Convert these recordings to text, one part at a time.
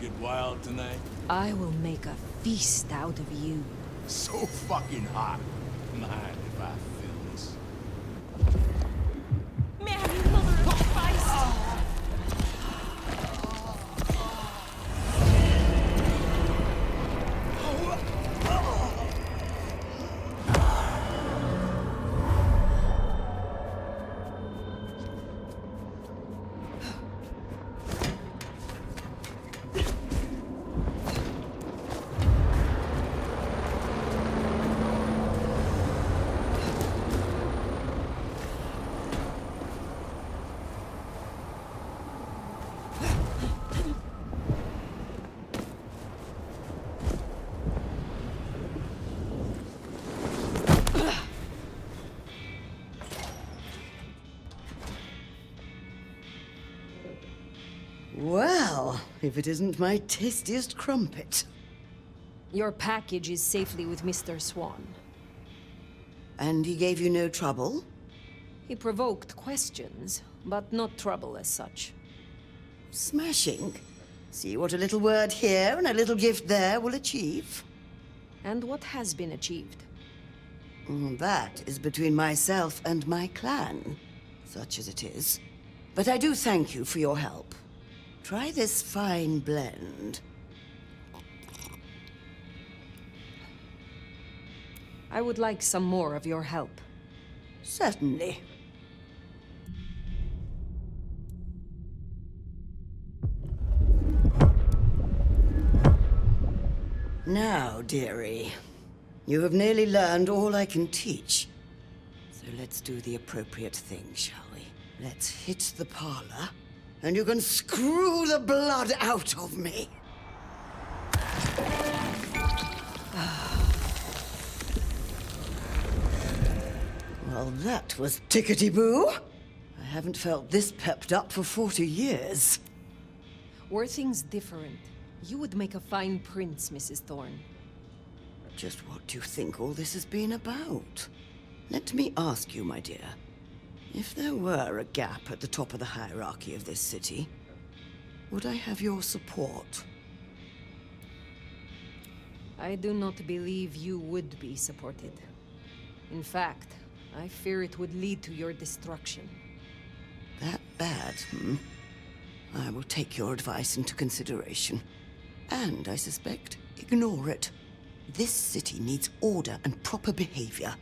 get wild tonight? I will make a feast out of you. So fucking hot. Mind if I feel this? Mary, mother of Christ! Well, if it isn't my tastiest crumpet. Your package is safely with Mr. Swan. And he gave you no trouble? He provoked questions, but not trouble as such. Smashing. See what a little word here and a little gift there will achieve. And what has been achieved? That is between myself and my clan, such as it is. But I do thank you for your help. Try this fine blend. I would like some more of your help. Certainly. Now, dearie, you have nearly learned all I can teach. So let's do the appropriate thing, shall we? Let's hit the parlor, and you can screw the blood out of me. Well, that was tickety-boo. I haven't felt this pepped up for 40 years. Were things different, you would make a fine prince, Mrs. Thorne. Just what do you think all this has been about? Let me ask you, my dear. If there were a gap at the top of the hierarchy of this city, would I have your support? I do not believe you would be supported. In fact, I fear it would lead to your destruction. That bad, hmm? I will take your advice into consideration. And, I suspect, ignore it. This city needs order and proper behavior.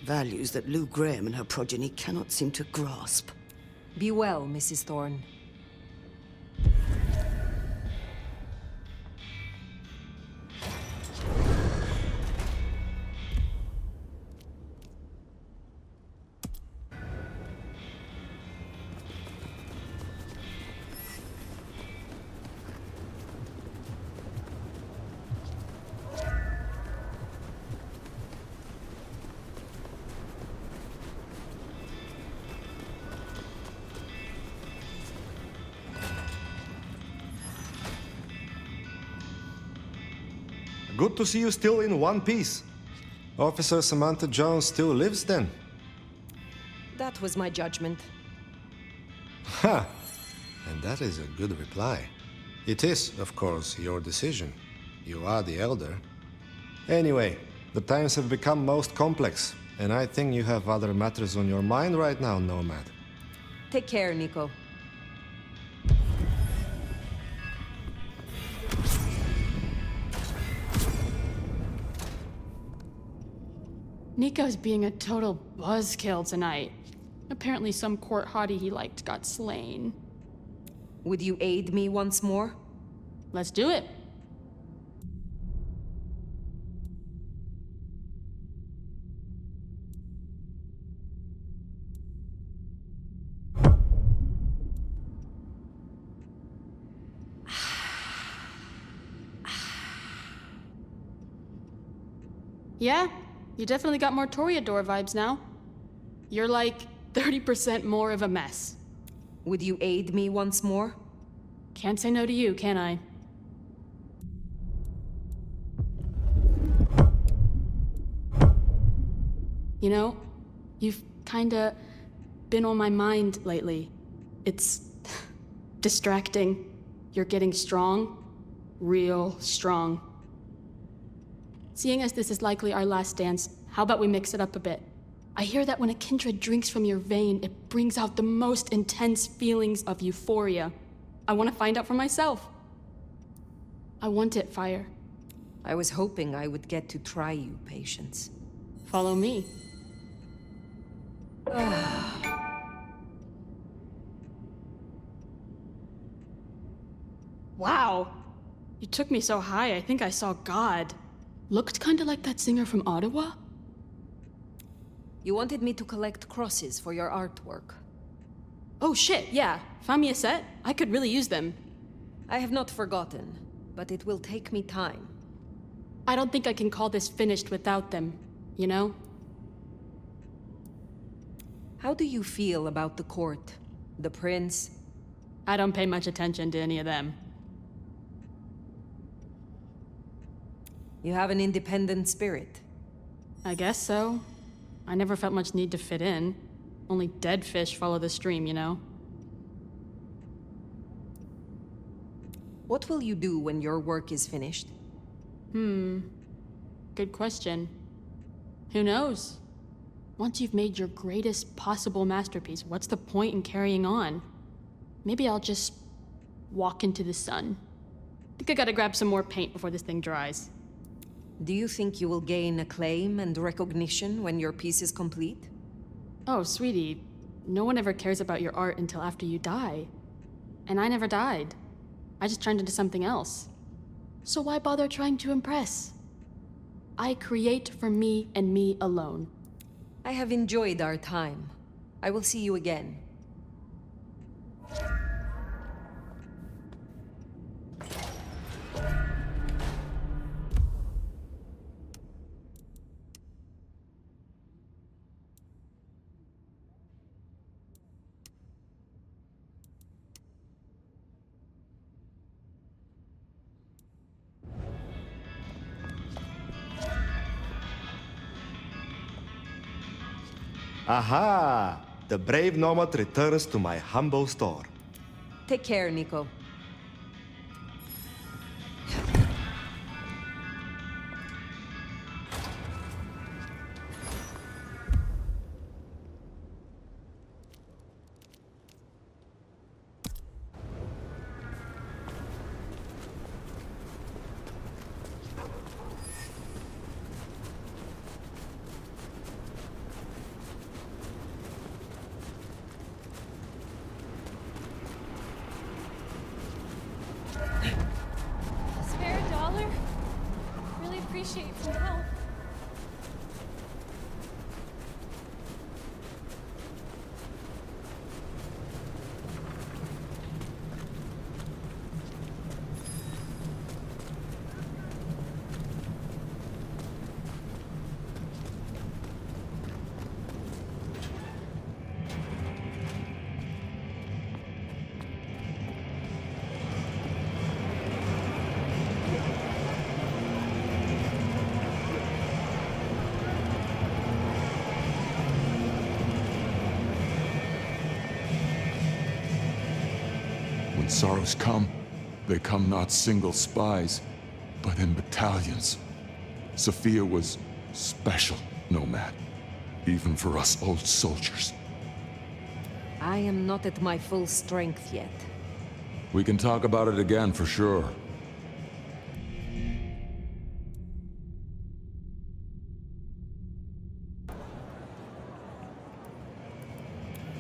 Values that Lou Graham and her progeny cannot seem to grasp. Be well, Mrs. Thorne. Good to see you still in one piece. Officer Samantha Jones still lives then? That was my judgment. Ha! And that is a good reply. It is, of course, your decision. You are the elder. Anyway, the times have become most complex, and I think you have other matters on your mind right now, Nomad. Take care, Nico. Nico's being a total buzzkill tonight. Apparently some court hottie he liked got slain. Would you aid me once more? Let's do it. Yeah, you definitely got more Toreador vibes now. You're like 30% more of a mess. Would you aid me once more? Can't say no to you, can I? You know, you've kinda been on my mind lately. It's distracting. You're getting strong. real strong. Seeing as this is likely our last dance, how about we mix it up a bit? I hear that when a kindred drinks from your vein, it brings out the most intense feelings of euphoria. I want to find out for myself. I want it, Fire. I was hoping I would get to try you, Patience. Follow me. Wow. You took me so high, I think I saw God. Looked kinda like that singer from Ottawa? You wanted me to collect crosses for your artwork. Oh shit, yeah. Found me a set? I could really use them. I have not forgotten, but it will take me time. I don't think I can call this finished without them, you know? How do you feel about the court? The prince? I don't pay much attention to any of them. You have an independent spirit. I guess so. I never felt much need to fit in. Only dead fish follow the stream, you know? What will you do when your work is finished? Good question. Who knows? Once you've made your greatest possible masterpiece, what's the point in carrying on? Maybe I'll just walk into the sun. Think I gotta grab some more paint before this thing dries. Do you think you will gain acclaim and recognition when your piece is complete? Oh, sweetie, no one ever cares about your art until after you die. And I never died. I just turned into something else. So why bother trying to impress? I create for me and me alone. I have enjoyed our time. I will see you again. Aha! The brave nomad returns to my humble store. Take care, Nico. Spare a dollar? Really appreciate some help. When sorrows come, they come not single spies, but in battalions. Sophia was special, Nomad. Even for us old soldiers. I am not at my full strength yet. We can talk about it again for sure.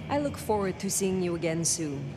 I look forward to seeing you again soon.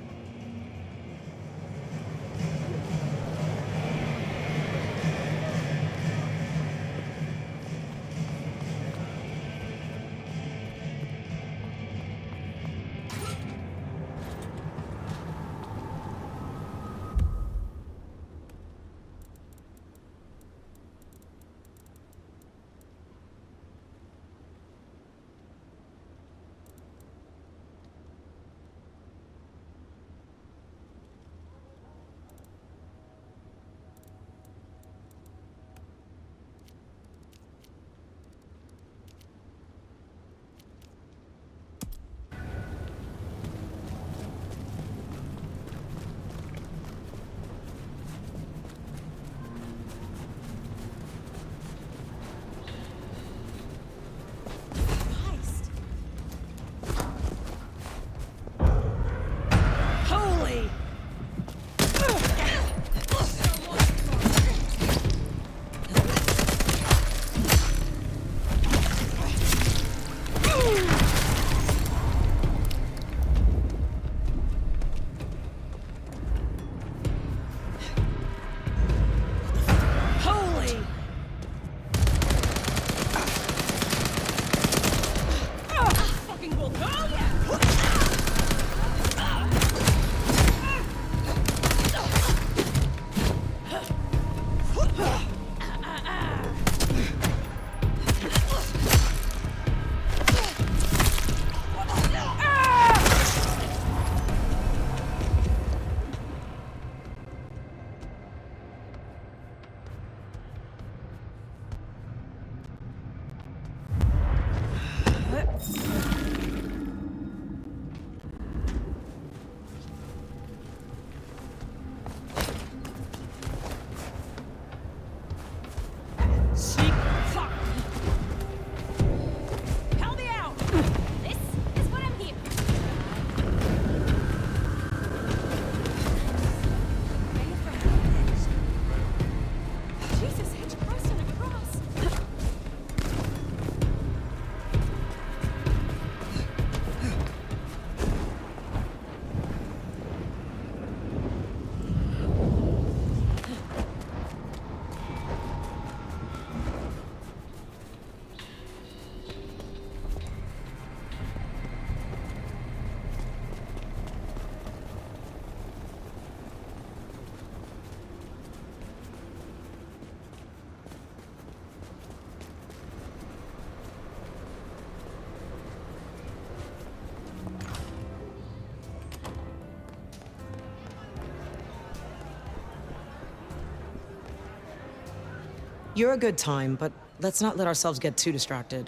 You're a good time, but let's not let ourselves get too distracted.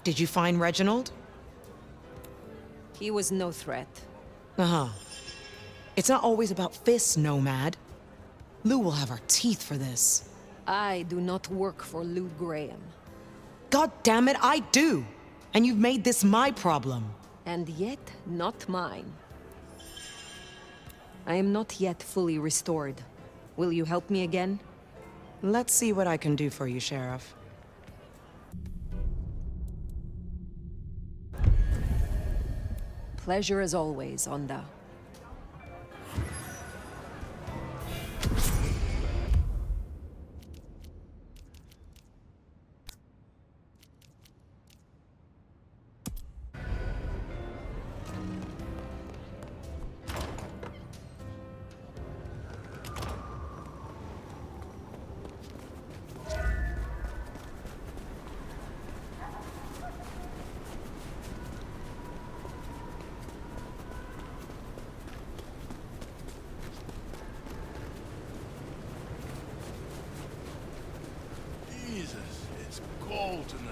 Did you find Reginald? He was no threat. Uh-huh. It's not always about fists, Nomad. Lou will have our teeth for this. I do not work for Lou Graham. God damn it, I do! And you've made this my problem. And yet, not mine. I am not yet fully restored. Will you help me again? Let's see what I can do for you, Sheriff. Pleasure as always, Onda. Jesus, it's cold tonight.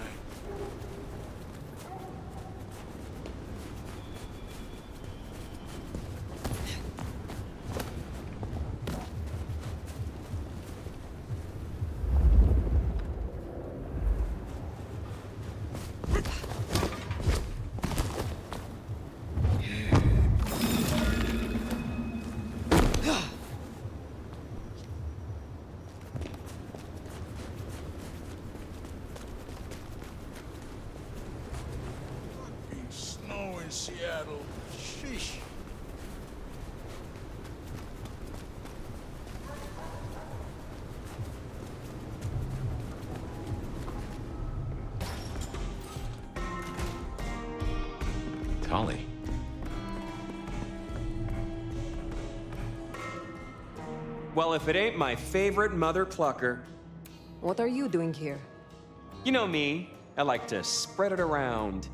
Snow in Seattle. Sheesh. Tali. Well, if it ain't my favorite mother clucker. What are you doing here? You know me, I like to spread it around.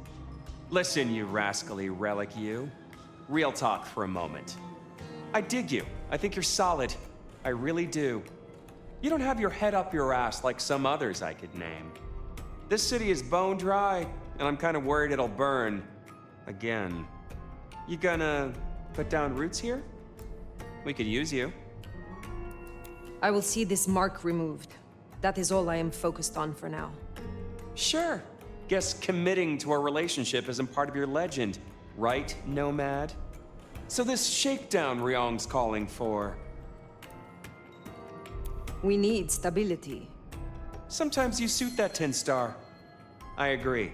Listen, you rascally relic, you. Real talk for a moment. I dig you. I think you're solid. I really do. You don't have your head up your ass like some others I could name. This city is bone dry, and I'm kind of worried it'll burn. Again. You gonna put down roots here? We could use you. I will see this mark removed. That is all I am focused on for now. Sure. Guess committing to a relationship isn't part of your legend, right, Nomad? So this shakedown Ryong's calling for. We need stability. Sometimes you suit that 10-star. I agree.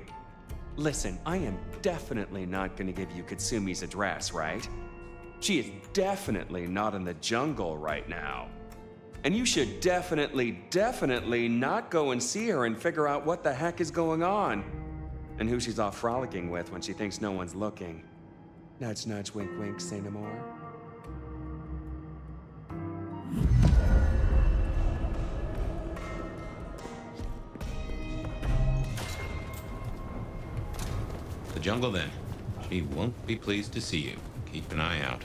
Listen, I am definitely not gonna give you Katsumi's address, right? She is definitely not in the jungle right now. And you should definitely not go and see her and figure out what the heck is going on. And who she's off frolicking with when she thinks no one's looking. Nudge, nudge, wink, wink, say no more. The jungle, then. She won't be pleased to see you. Keep an eye out.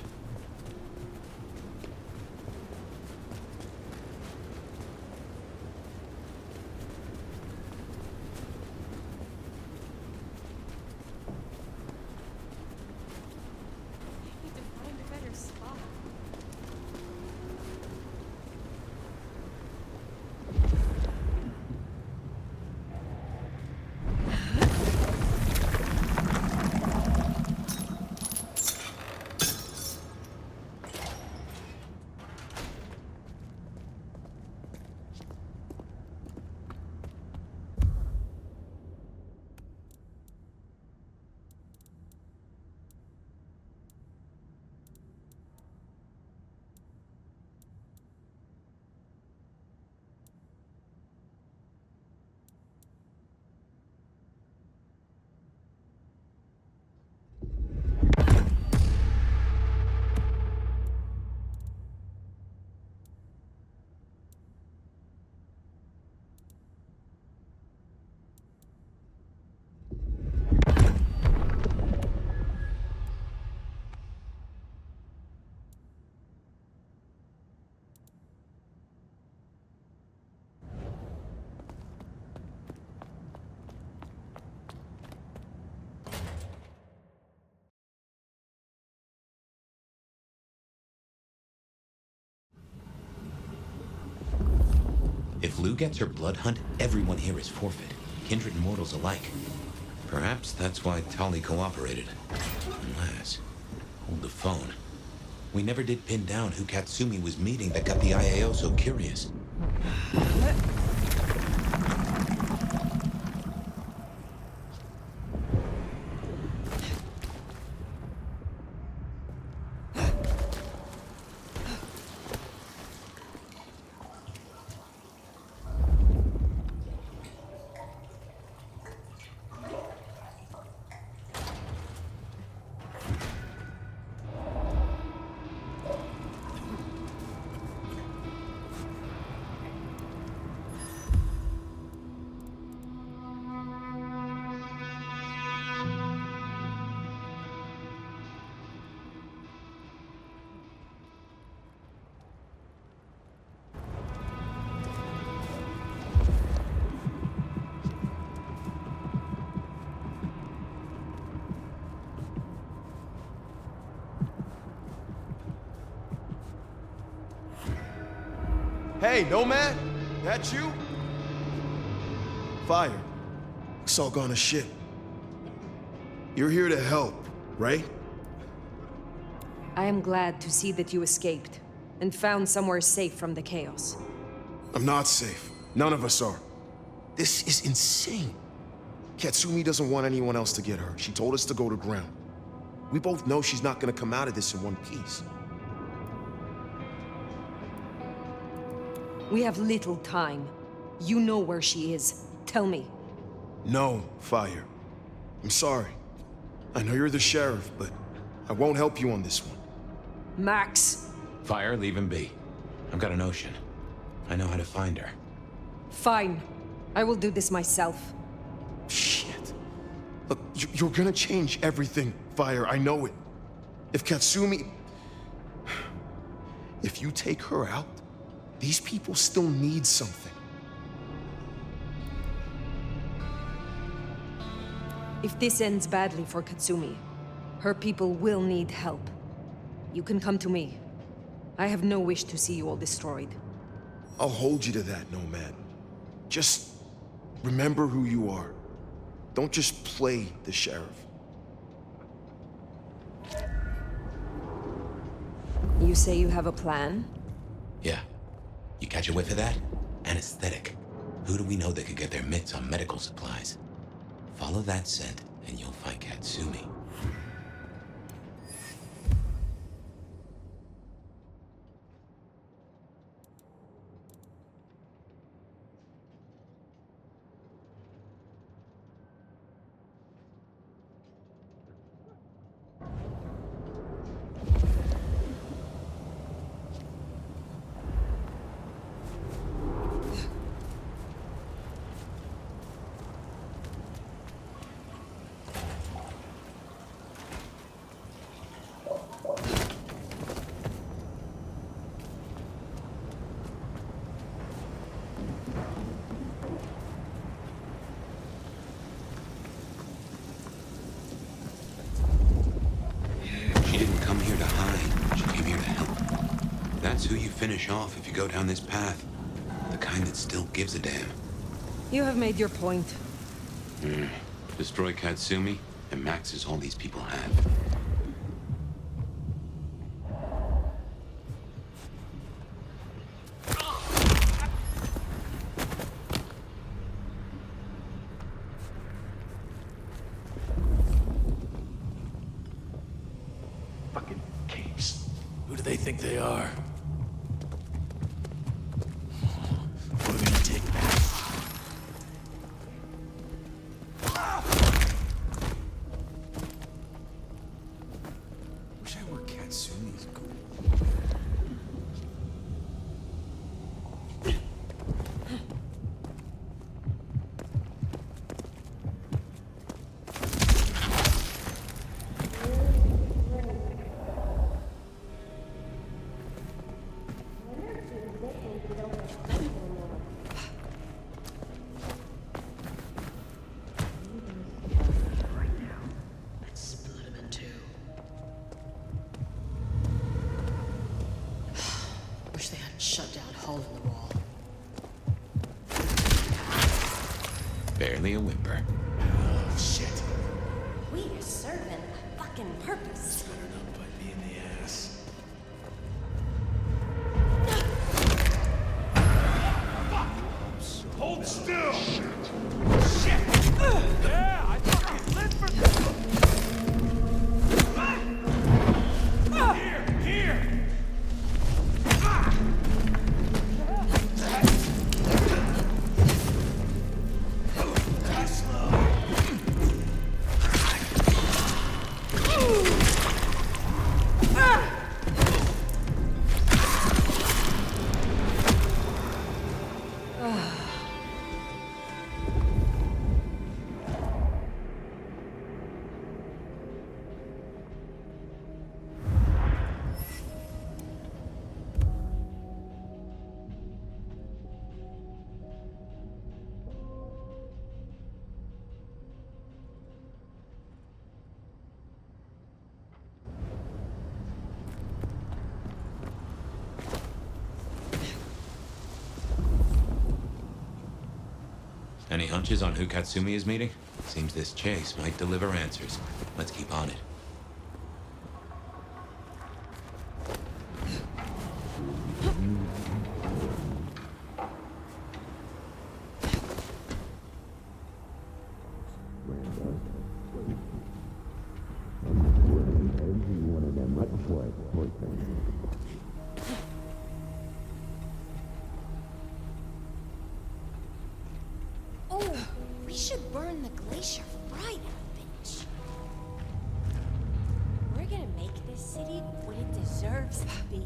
Need to find a better spot. If Lou gets her blood hunt, everyone here is forfeit. Kindred and mortals alike. Perhaps that's why Tali cooperated. Unless... Hold the phone. We never did pin down who Katsumi was meeting that got the IAO so curious. Hey, Nomad? That you? Fire. It's all gone to shit. You're here to help, right? I am glad to see that you escaped and found somewhere safe from the chaos. I'm not safe. None of us are. This is insane. Katsumi doesn't want anyone else to get hurt. She told us to go to ground. We both know she's not gonna come out of this in one piece. We have little time. You know where she is. Tell me. No, Fire. I'm sorry. I know you're the sheriff, but I won't help you on this one. Max! Fire, leave him be. I've got a notion. I know how to find her. Fine. I will do this myself. Shit. Look, you're gonna change everything, Fire. I know it. If Katsumi... If you take her out, these people still need something. If this ends badly for Katsumi, her people will need help. You can come to me. I have no wish to see you all destroyed. I'll hold you to that, Nomad. Just remember who you are. Don't just play the sheriff. You say you have a plan? Yeah. You catch a whiff of that? Anesthetic. Who do we know that could get their mitts on medical supplies? Follow that scent, and you'll find Katsumi. That's who you finish off if you go down this path. The kind that still gives a damn. You have made your point. Destroy Katsumi, and Max is all these people have. Fucking caves. Who do they think they are? We're gonna take that. Wish I were Katsumi's goal. Barely a whimper. Oh, shit. We are serving a fucking purpose. Better not bite me in the ass. Hold still! Shit! Yeah, I fucking live for this! Here! Here! Any hunches on who Katsumi is meeting? Seems this chase might deliver answers. Let's keep on it. Oh, we should burn the glacier right out, bitch. We're gonna make this city what it deserves to be.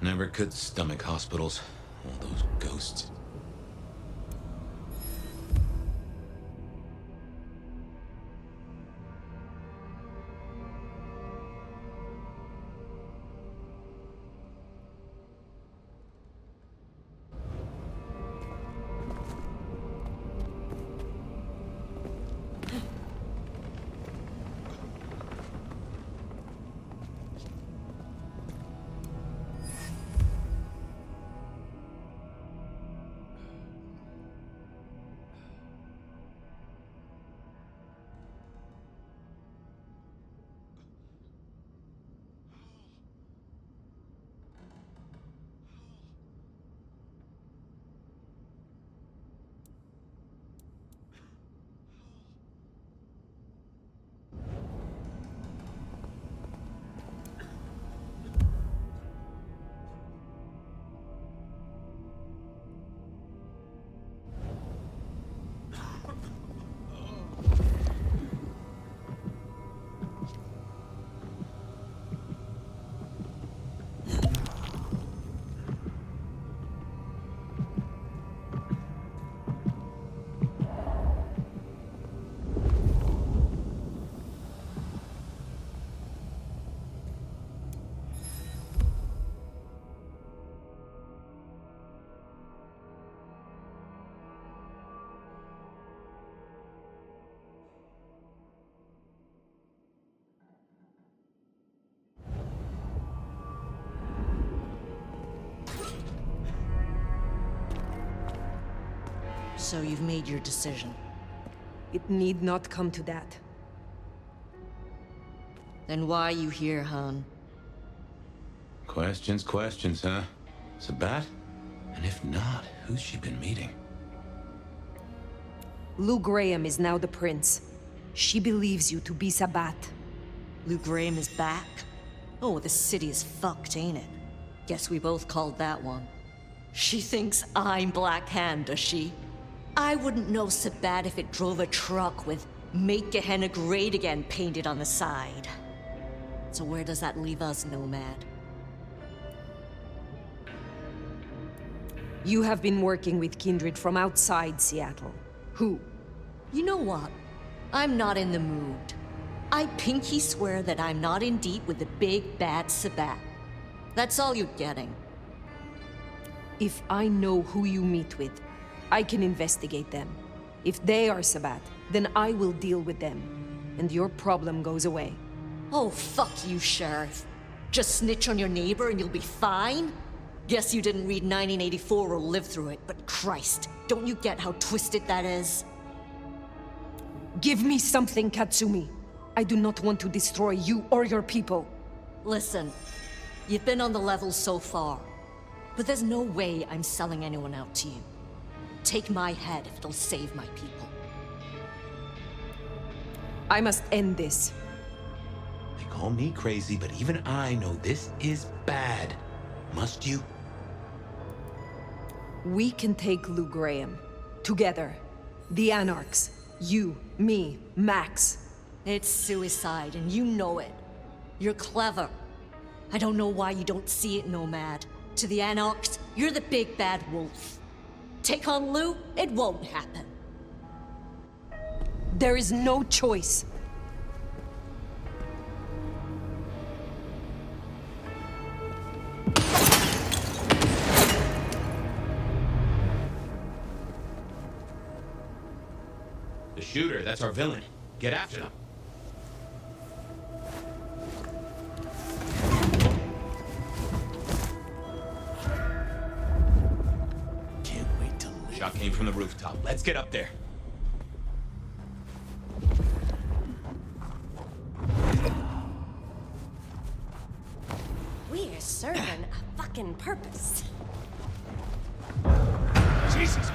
Never could stomach hospitals. All those ghosts. So you've made your decision. It need not come to that. Then why are you here, Han? Questions, huh? Sabat? And if not, who's she been meeting? Lou Graham is now the prince. She believes you to be Sabat. Lou Graham is back? Oh, the city is fucked, ain't it? Guess we both called that one. She thinks I'm Black Hand, does she? I wouldn't know Sabat if it drove a truck with "Make Gehenna Great Again" painted on the side. So where does that leave us, Nomad? You have been working with kindred from outside Seattle. Who? You know what? I'm not in the mood. I pinky swear that I'm not in deep with the big bad Sabat. That's all you're getting. If I know who you meet with, I can investigate them. If they are Sabat, then I will deal with them, and your problem goes away. Oh, fuck you, Sheriff. Just snitch on your neighbor and you'll be fine? Guess you didn't read 1984 or live through it, but Christ, don't you get how twisted that is? Give me something, Katsumi. I do not want to destroy you or your people. Listen, you've been on the level so far, but there's no way I'm selling anyone out to you. Take my head if it'll save my people. I must end this. They call me crazy, but even I know this is bad. Must you? We can take Lou Graham. Together. The Anarchs. You, me, Max. It's suicide, and you know it. You're clever. I don't know why you don't see it, Nomad. To the Anarchs, you're the big bad wolf. Take on Lou, it won't happen. There is no choice. The shooter, that's our villain. Get after them. Can't wait to live. Shot came from the rooftop. Let's get up there. We're serving a fucking purpose. Jesus!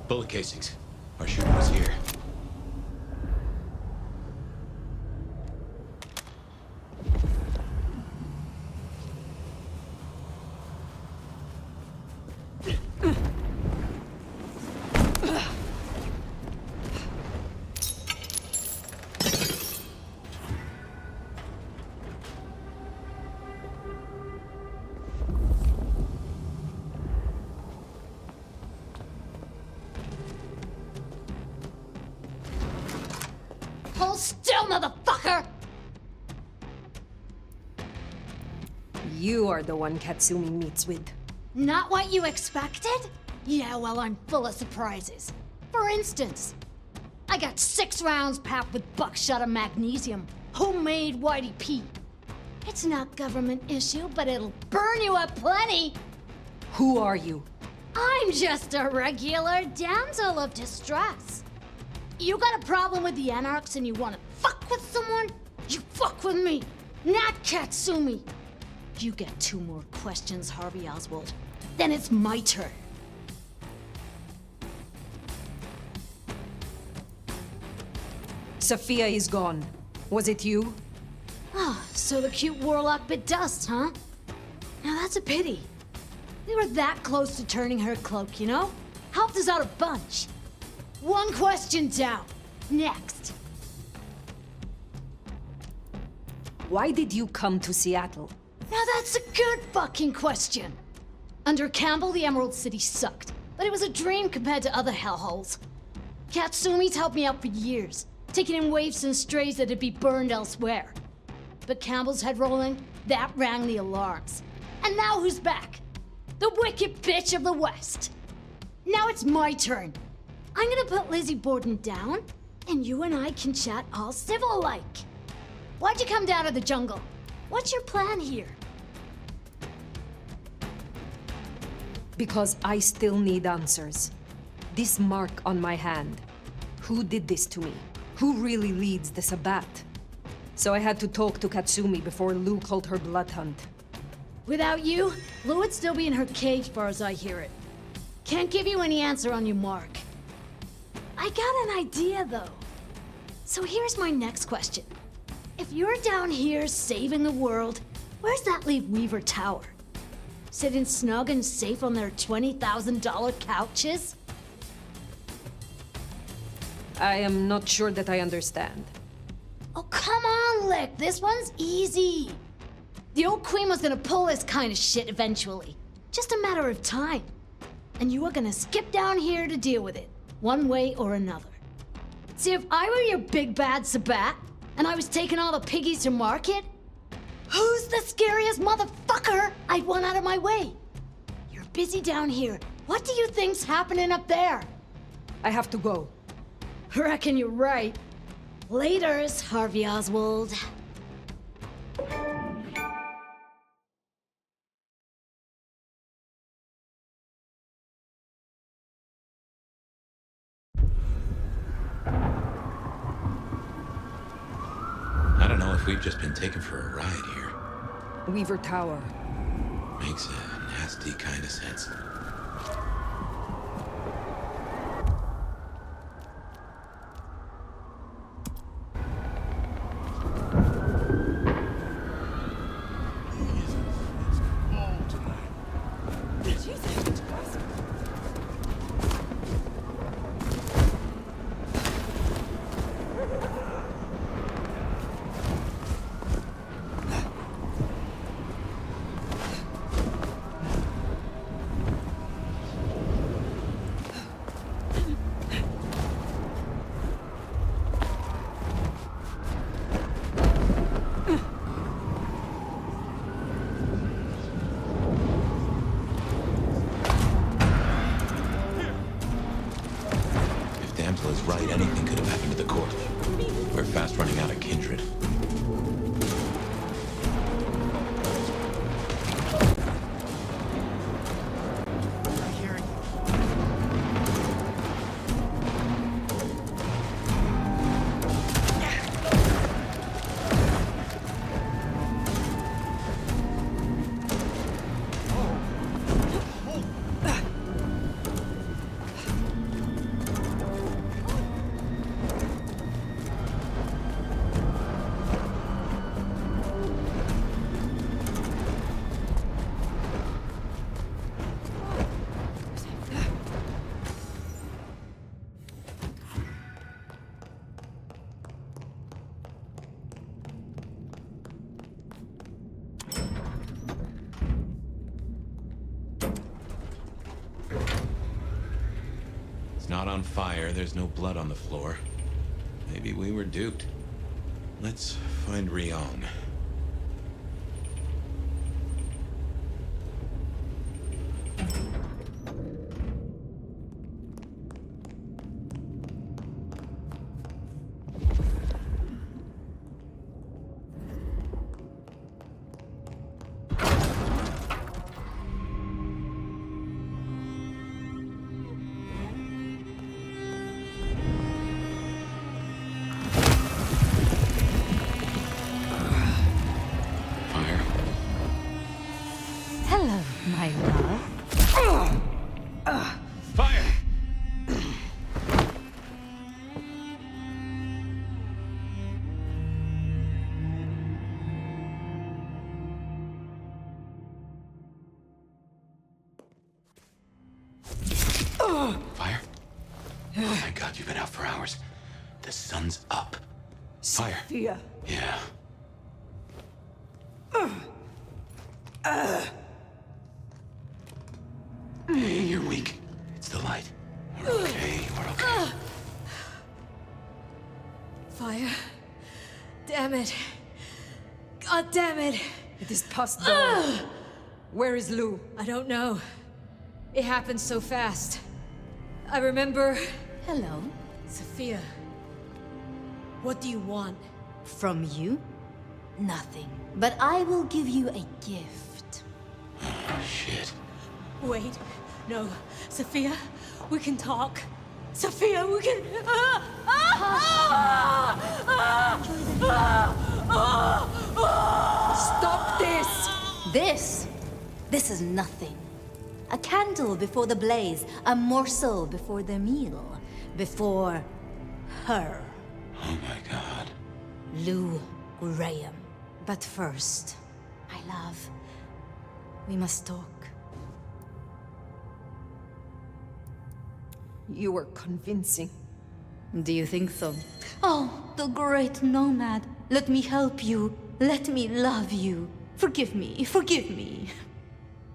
Bullet casings. Our shooter was here. Hold still, motherfucker! You are the one Katsumi meets with. Not what you expected? Yeah, well, I'm full of surprises. For instance, I got 6 rounds packed with buckshot and magnesium. Homemade Whitey Pete. It's not government issue, but it'll burn you up plenty. Who are you? I'm just a regular damsel of distress. You got a problem with the Anarchs and you wanna fuck with someone? You fuck with me, not Katsumi. You get 2 more questions, Harvey Oswald. Then it's my turn. Sophia is gone. Was it you? Oh, so the cute warlock bit dust, huh? Now that's a pity. We were that close to turning her cloak, you know? Helped us out a bunch. 1 question down. Next. Why did you come to Seattle? Now that's a good fucking question. Under Campbell, the Emerald City sucked, but it was a dream compared to other hellholes. Katsumi's helped me out for years, taking in waifs and strays that'd be burned elsewhere. But Campbell's head rolling, that rang the alarms. And now who's back? The wicked bitch of the West. Now it's my turn. I'm gonna put Lizzie Borden down, and you and I can chat all civil-like. Why'd you come down to the jungle? What's your plan here? Because I still need answers. This mark on my hand. Who did this to me? Who really leads the Sabbat? So I had to talk to Katsumi before Lou called her blood hunt. Without you, Lou would still be in her cage far as I hear it. Can't give you any answer on your mark. I got an idea, though. So here's my next question. If you're down here saving the world, where's that leave Weaver Tower? Sitting snug and safe on their $20,000 couches? I am not sure that I understand. Oh, come on, Lick. This one's easy. The old queen was gonna pull this kind of shit eventually. Just a matter of time. And you were gonna skip down here to deal with it, one way or another. See, if I were your big bad Sabbat, and I was taking all the piggies to market, who's the scariest motherfucker I'd want out of my way? You're busy down here. What do you think's happening up there? I have to go. Reckon you're right. Laters, Harvey Oswald. I don't know if we've just been taken for a ride here. Weaver Tower. Makes a nasty kind of sense. not on fire, there's no blood on the floor. Maybe we were duped. Let's find Ryong. Hello, my love. Fire! Fire? Oh my god, you've been out for hours. The sun's up. Fire. Sophia. Yeah. Hey, you're weak. It's the light. We're okay, we're okay. Fire. Damn it. God damn it. It is past dawn. Where is Lou? I don't know. It happened so fast. I remember... Hello. Sophia. What do you want? From you? Nothing. But I will give you a gift. Oh, shit. Wait. No. Sophia, we can talk. Sophia, we can... Stop this! This is nothing. A candle before the blaze, a morsel before the meal, before her. Oh my god. Lou Graham. But first, my love, we must talk. You were convincing. Do you think so? Oh, the great nomad. Let me help you. Let me love you. Forgive me, forgive me.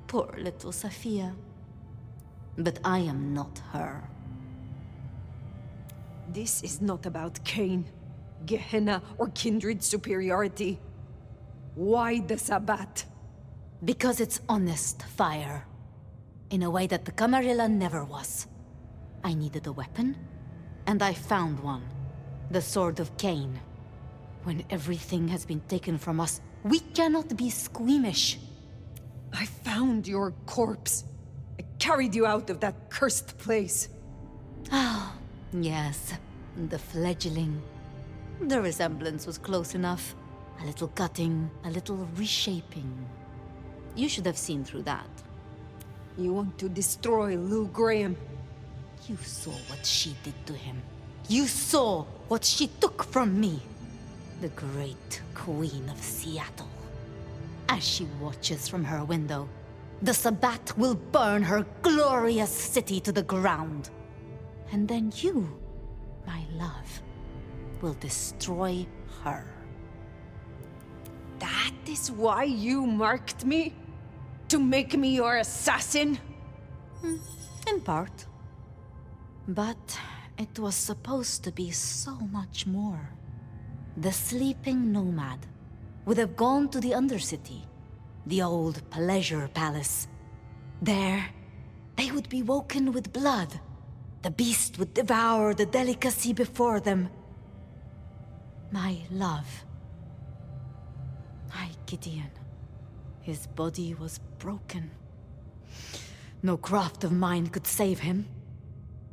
Poor little Sophia. But I am not her. This is not about Cain, Gehenna, or kindred superiority. Why the Sabbat? Because it's honest fire. In a way that the Camarilla never was. I needed a weapon, and I found one. The Sword of Cain. When everything has been taken from us, we cannot be squeamish. I found your corpse. I carried you out of that cursed place. Ah, yes. The fledgling. The resemblance was close enough. A little cutting, a little reshaping. You should have seen through that. You want to destroy Lou Graham. You saw what she did to him. You saw what she took from me. The great Queen of Seattle. As she watches from her window, the Sabbat will burn her glorious city to the ground. And then you, my love, will destroy her. That is why you marked me? To make me your assassin? In part. But it was supposed to be so much more. The sleeping nomad would have gone to the Undercity, the old pleasure palace. There, they would be woken with blood. The beast would devour the delicacy before them. My love. My Gideon. His body was broken. No craft of mine could save him.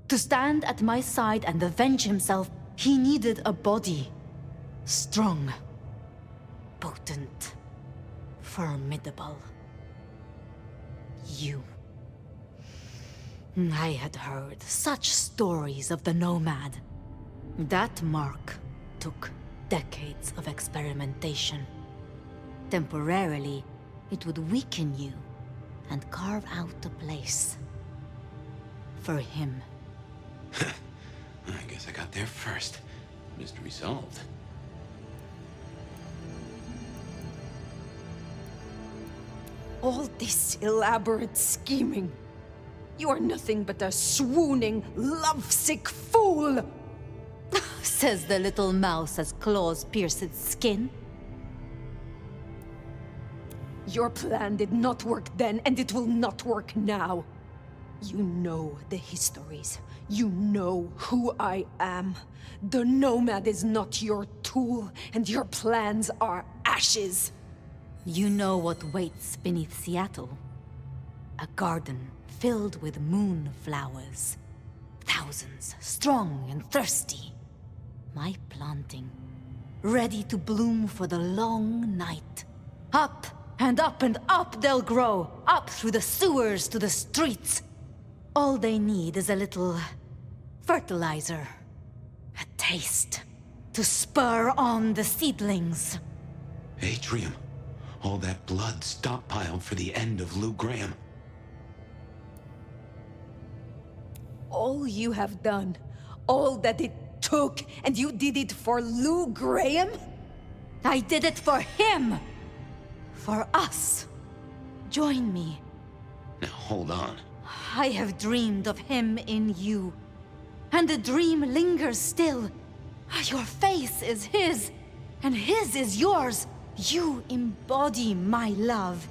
To stand at my side and avenge himself, he needed a body. Strong. Potent. Formidable. You. I had heard such stories of the Nomad. That mark took decades of experimentation. Temporarily, it would weaken you and carve out a place. For him. I guess I got there first. Mystery solved. All this elaborate scheming. You are nothing but a swooning, lovesick fool! Says the little mouse as claws pierce its skin. Your plan did not work then, and it will not work now. You know the histories. You know who I am. The Nomad is not your tool, and your plans are ashes. You know what waits beneath Seattle. A garden filled with moonflowers. Thousands, strong and thirsty. My planting, ready to bloom for the long night. Up and up and up they'll grow, up through the sewers to the streets. All they need is a little fertilizer, a taste, to spur on the seedlings. Atrium. All that blood stockpiled for the end of Lou Graham. All you have done, all that it took, and you did it for Lou Graham? I did it for him! For us. Join me. Now hold on. I have dreamed of him in you. And the dream lingers still. Your face is his, and his is yours. You embody my love.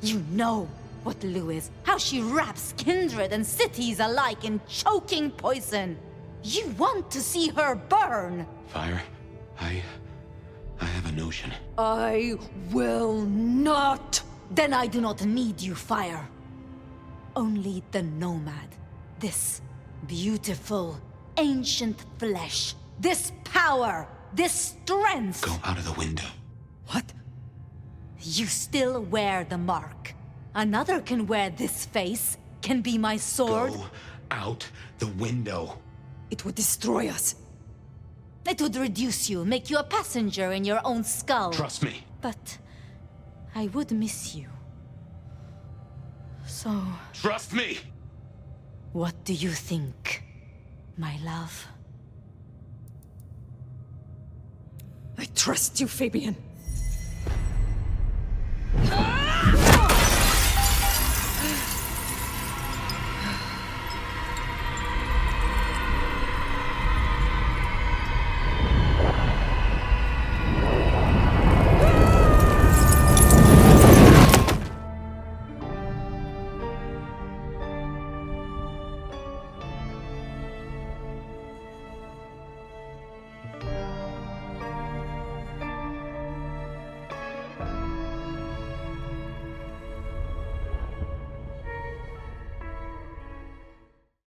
You know what Lou is, how she wraps kindred and cities alike in choking poison. You want to see her burn. Fire, I have a notion. I will not! Then I do not need you, Fire. Only the Nomad. This beautiful, ancient flesh. This power. This strength. Go out of the window. What? You still wear the mark. Another can wear this face, can be my sword. Go out the window. It would destroy us. It would reduce you, make you a passenger in your own skull. Trust me. But I would miss you. So... Trust me! What do you think, my love? I trust you, Fabian.